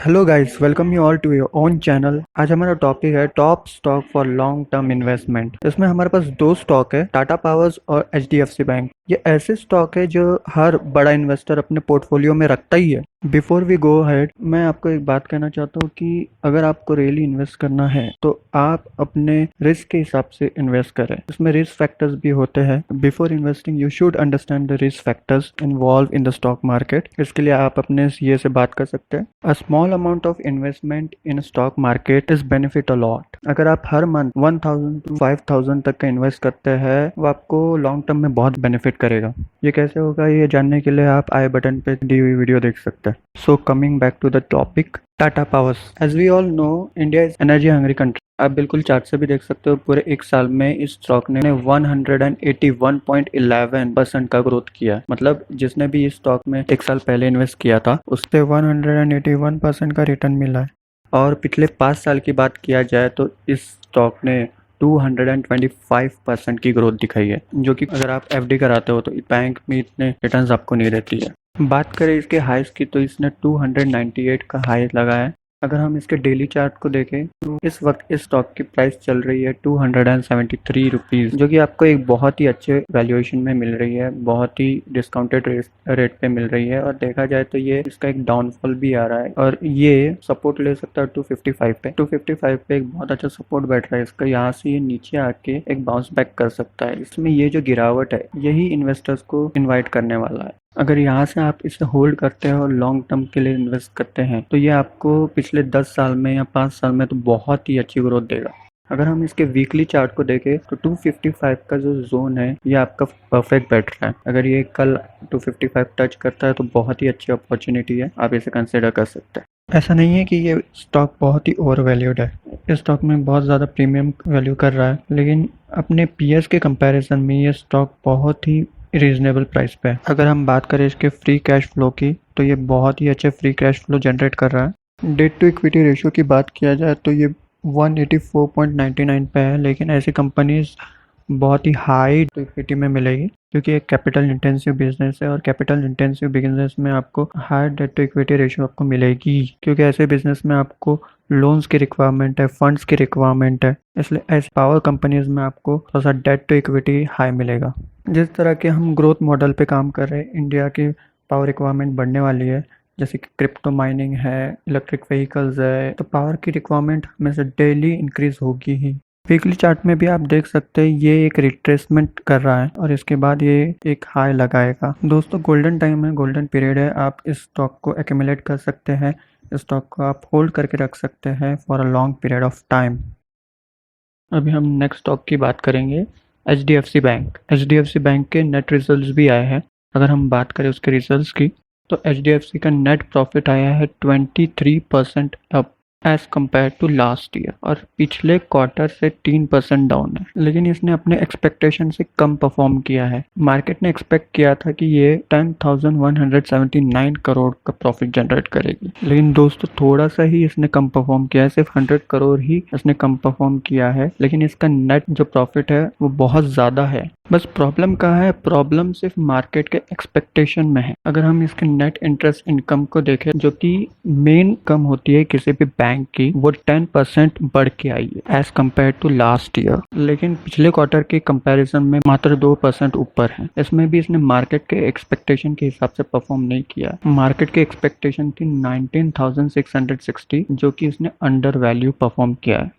Hello guys, welcome you all to your own channel. आज हमारा topic है top stock for long term investment. इसमें हमारे पास दो स्टॉक है, टाटा पावर्स और एचडीएफसी बैंक। ये ऐसे स्टॉक है जो हर बड़ा इन्वेस्टर अपने पोर्टफोलियो में रखता ही है। बिफोर वी गो अहेड, मैं आपको एक बात कहना चाहता हूँ कि अगर आपको रियली इन्वेस्ट करना है तो आप अपने रिस्क के हिसाब से इन्वेस्ट करें। इसमें रिस्क फैक्टर्स भी होते हैं। Before investing you should understand the risk factors involve in the stock market. इसके लिए आप अपने सीए से बात कर सकते हैं। A small amount of investment in stock market is benefit a lot. अगर आप हर मंथ 1000 to 5000 तक का इन्वेस्ट करते हैं वो आपको लॉन्ग टर्म में बहुत बेनिफिट करेगा। ये कैसे होगा, ये जानने के लिए आप आई बटन पे दी हुई वीडियो देख सकते हैं। So coming back to the topic, Tata powers. As we all know, India is energy hungry country. आप बिल्कुल चार्ट से भी देख सकते हो, पूरे एक साल में इस स्टॉक ने 181.11% का ग्रोथ किया। मतलब जिसने भी इस स्टॉक में एक साल पहले इन्वेस्ट किया था उससे 181% का रिटर्न मिला है। और पिछले 5 साल की बात किया जाए तो इस स्टॉक ने 225% की ग्रोथ दिखाई है, जो कि अगर आप एफडी कराते हो तो बैंक में इतने रिटर्न्स आपको नहीं देती है। बात करें इसके हाइस की तो इसने 298 का हाई लगा है। अगर हम इसके डेली चार्ट को देखें तो इस वक्त इस स्टॉक की प्राइस चल रही है 273 रुपीज़, जो कि आपको एक बहुत ही अच्छे वैल्यूएशन में मिल रही है, बहुत ही डिस्काउंटेड रेट पे मिल रही है। और देखा जाए तो ये इसका एक डाउनफॉल भी आ रहा है और ये सपोर्ट ले सकता है 255 पे। 255 पे एक बहुत अच्छा सपोर्ट बैठ रहा है इसका। यहाँ से ये नीचे आके एक बाउंस बैक कर सकता है। इसमें ये जो गिरावट है यही इन्वेस्टर्स को इन्वाइट करने वाला है। अगर यहाँ से आप इसे होल्ड करते हैं और लॉन्ग टर्म के लिए इन्वेस्ट करते हैं तो ये आपको पिछले 10 साल में या 5 साल में तो बहुत ही अच्छी ग्रोथ देगा। अगर हम इसके वीकली चार्ट को देखें तो 255 का जो जोन है ये आपका परफेक्ट बैठ रहा है। अगर ये कल 255 टच करता है तो बहुत ही अच्छी अपॉर्चुनिटी है, आप इसे कंसिडर कर सकते हैं। ऐसा नहीं है कि ये स्टॉक बहुत ही ओवर वैल्यूड है। इस स्टॉक में बहुत ज़्यादा प्रीमियम वैल्यू कर रहा है, लेकिन अपने पीएस के कंपैरिजन में ये स्टॉक बहुत ही रीजनेबल प्राइस पे है। अगर हम बात करें इसके फ्री कैश फ्लो की तो ये बहुत ही अच्छे फ्री कैश फ्लो जनरेट कर रहा है। डेट टू इक्विटी रेशियो की बात किया जाए तो ये 184.99 पे है, लेकिन ऐसी कंपनीज बहुत ही हाई टू इक्विटी में मिलेगी क्योंकि एक कैपिटल इंटेंसिव बिजनेस है और कैपिटल इंटेंसिव बिजनेस में आपको high debt to equity ratio आपको मिलेगी, क्योंकि ऐसे बिजनेस में आपको लोन्स की रिक्वायरमेंट है, फंड्स की रिक्वायरमेंट है। इसलिए ऐसे पावर कंपनीज में आपको थोड़ा सा डेट टू इक्विटी हाई मिलेगा। जिस तरह के हम ग्रोथ मॉडल पे काम कर रहे हैं, इंडिया की पावर रिक्वायरमेंट बढ़ने वाली है, जैसे कि क्रिप्टो माइनिंग है, इलेक्ट्रिक व्हीकल्स है, तो पावर की रिक्वायरमेंट हमें से डेली इंक्रीज होगी ही। वीकली चार्ट में भी आप देख सकते हैं ये एक रिट्रेसमेंट कर रहा है और इसके बाद ये एक हाई लगाएगा। दोस्तों, गोल्डन टाइम है, गोल्डन पीरियड है। आप इस स्टॉक को एक्यूमुलेट कर सकते हैं, इस स्टॉक को आप होल्ड करके रख सकते हैं for a long period of time. अभी हम नेक्स्ट स्टॉक की बात करेंगे, एचडीएफसी बैंक। एचडीएफसी बैंक के नेट रिजल्ट्स भी आए हैं। अगर हम बात करें उसके रिजल्ट्स की तो एचडीएफसी का नेट प्रॉफिट आया है 23% up as compare to last year, और पिछले क्वार्टर से 3% डाउन है। लेकिन इसने अपने एक्सपेक्टेशन से कम परफॉर्म किया है। मार्केट ने एक्सपेक्ट किया था कि ये 10,179 करोड़ का प्रॉफिट जनरेट करेगी, लेकिन दोस्तों थोड़ा सा ही इसने कम परफॉर्म किया है, सिर्फ 100 करोड़ ही इसने कम परफॉर्म किया है। लेकिन इसका नेट जो प्रॉफिट है वो बहुत ज़्यादा है। बस प्रॉब्लम कहाँ है? प्रॉब्लम सिर्फ मार्केट के एक्सपेक्टेशन में है। अगर हम इसके नेट इंटरेस्ट इनकम को देखें, जो कि मेन इनकम होती है किसी भी बैंक की, वो 10% बढ़ के आई है as compare to last year. लेकिन पिछले क्वार्टर के कंपैरिजन में मात्र 2% ऊपर है। इसमें भी इसने मार्केट के एक्सपेक्टेशन के हिसाब से परफॉर्म नहीं किया। मार्केट की एक्सपेक्टेशन थी 19,660, जो कि इसने अंडर वैल्यू परफॉर्म किया है।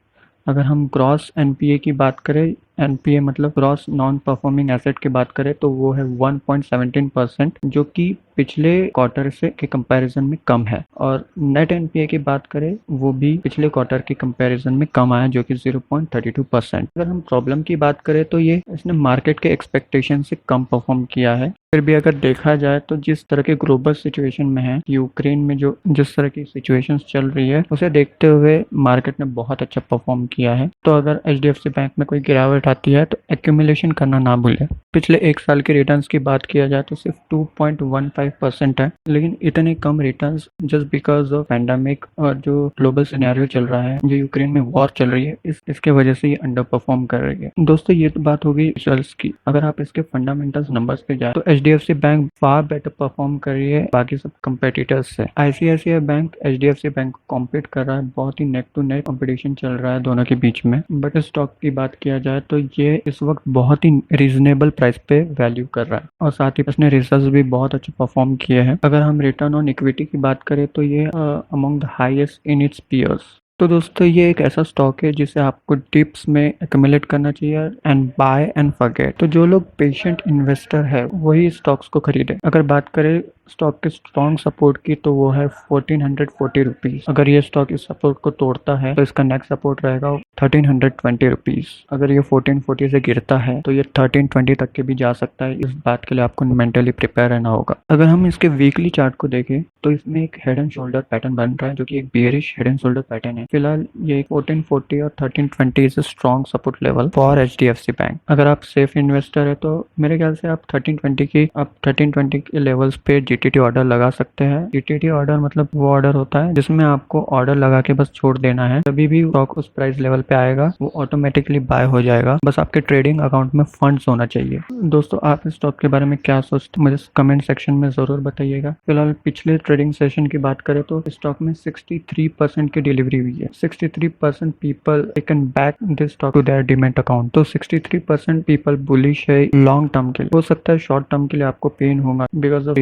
अगर हम ग्रॉस एनपीए की बात करें, एनपीए मतलब ग्रॉस नॉन परफॉर्मिंग एसेट की बात करें, तो वो है 1.17%, जो कि पिछले क्वार्टर से के कंपैरिजन में कम है। और नेट एनपीए की बात करें वो भी पिछले क्वार्टर के कंपैरिजन में कम आया, जो कि 0.32%। अगर हम प्रॉब्लम की बात करें तो ये इसने मार्केट के एक्सपेक्टेशन से कम परफॉर्म किया है। फिर भी अगर देखा जाए तो जिस तरह के ग्लोबल सिचुएशन में है, यूक्रेन में जो जिस तरह की सिचुएशंस चल रही है, उसे देखते हुए मार्केट ने बहुत अच्छा परफॉर्म किया है। तो अगर एचडीएफसी बैंक में कोई गिरावट प्रॉफिट आती है तो एक्यूमुलेशन करना ना भूलें। पिछले 1 साल के रिटर्न्स की बात किया जाए तो सिर्फ 2.15% है, लेकिन इतने कम returns just because of pandemic और जो ग्लोबल सिनेरियो चल रहा है, जो यूक्रेन में वॉर चल रही है, इसके वजह से ये अंडर परफॉर्म कर रही है। दोस्तों ये तो बात हो गई रिजल्ट्स की। अगर आप इसके फंडामेंटल्स नंबर्स पे जाए तो HDFC bank far better perform कर रही है बाकी सब कंपेटिटर्स से। ICICI बैंक HDFC बैंक को कॉम्पीट कर रहा है, बहुत ही नेक टू नेक कॉम्पिटिशन चल रहा है दोनों के बीच में। बट स्टॉक की बात किया जाए तो ये इस वक्त बहुत ही रीजनेबल प्राइस पे वैल्यू कर रहा है और साथ ही इसने रिजल्ट्स भी बहुत अच्छे परफॉर्म किए हैं। अगर हम रिटर्न ऑन इक्विटी की बात करें तो ये among the highest in its peers. तो दोस्तों ये एक ऐसा स्टॉक है जिसे आपको टिप्स में एक्यूमुलेट करना चाहिए एंड बाय एंड फॉरगेट। तो जो लोग पेशेंट इन्वेस्टर है वही स्टॉक्स को खरीदे। अगर बात करें स्टॉक के स्ट्रॉन्ग सपोर्ट की तो वो है 1440 रुपीज। अगर ये स्टॉक इस सपोर्ट को तोड़ता है तो इसका नेक्स्ट सपोर्ट रहेगा 1320 रुपीज। अगर ये 1440 से गिरता है तो ये 1320 तक के भी जा सकता है। इस बात के लिए आपको मेंटली प्रिपेयर रहना होगा। अगर हम इसके वीकली चार्ट को देखें तो इसमें एक हेड एंड शोल्डर पैटर्न बन रहा है जो कि एक bearish head and shoulder pattern है। फिलहाल ये 1440 और 1320 is strong support level for HDFC bank. अगर आप सेफ इन्वेस्टर है तो मेरे ख्याल से आप 1320 के लेवल्स पे GTT ऑर्डर लगा सकते हैं। GTT ऑर्डर मतलब वो ऑर्डर होता है जिसमें आपको ऑर्डर लगा के बस छोड़ देना है, तभी भी स्टॉक उस प्राइस लेवल पे आएगा, वो ऑटोमेटिकली बाय हो जाएगा। बस आपके ट्रेडिंग अकाउंट में फंड्स होना चाहिए। दोस्तों आप इस स्टॉक के बारे में क्या सोचते हैं मुझे कमेंट सेक्शन में जरूर बताइएगा। फिलहाल पिछले ट्रेडिंग सेशन की बात करें तो स्टॉक में 63% की डिलीवरी हुई है। 63% people taken back this stock to their demat account. तो 63% पीपल बुलिश है लॉन्ग टर्म के लिए। हो सकता है शॉर्ट टर्म के लिए आपको पेन होगा बिकॉज ऑफ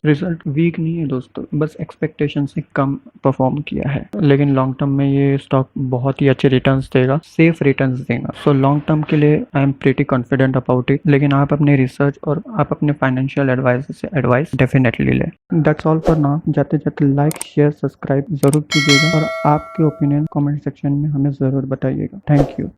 रिजल्ट वीक नहीं है दोस्तों, बस एक्सपेक्टेशन से कम परफॉर्म किया है, लेकिन लॉन्ग टर्म में ये स्टॉक बहुत ही अच्छे रिटर्न्स देगा, सेफ रिटर्न्स देगा। सो लॉन्ग टर्म के लिए I am pretty confident about it. लेकिन आप अपने रिसर्च और आप अपने फाइनेंशियल एडवाइजर से एडवाइस डेफिनेटली ले। That's all for now. जाते जाते लाइक शेयर सब्सक्राइब जरूर कीजिएगा और आपके ओपिनियन कमेंट सेक्शन में हमें जरूर बताइएगा। Thank you.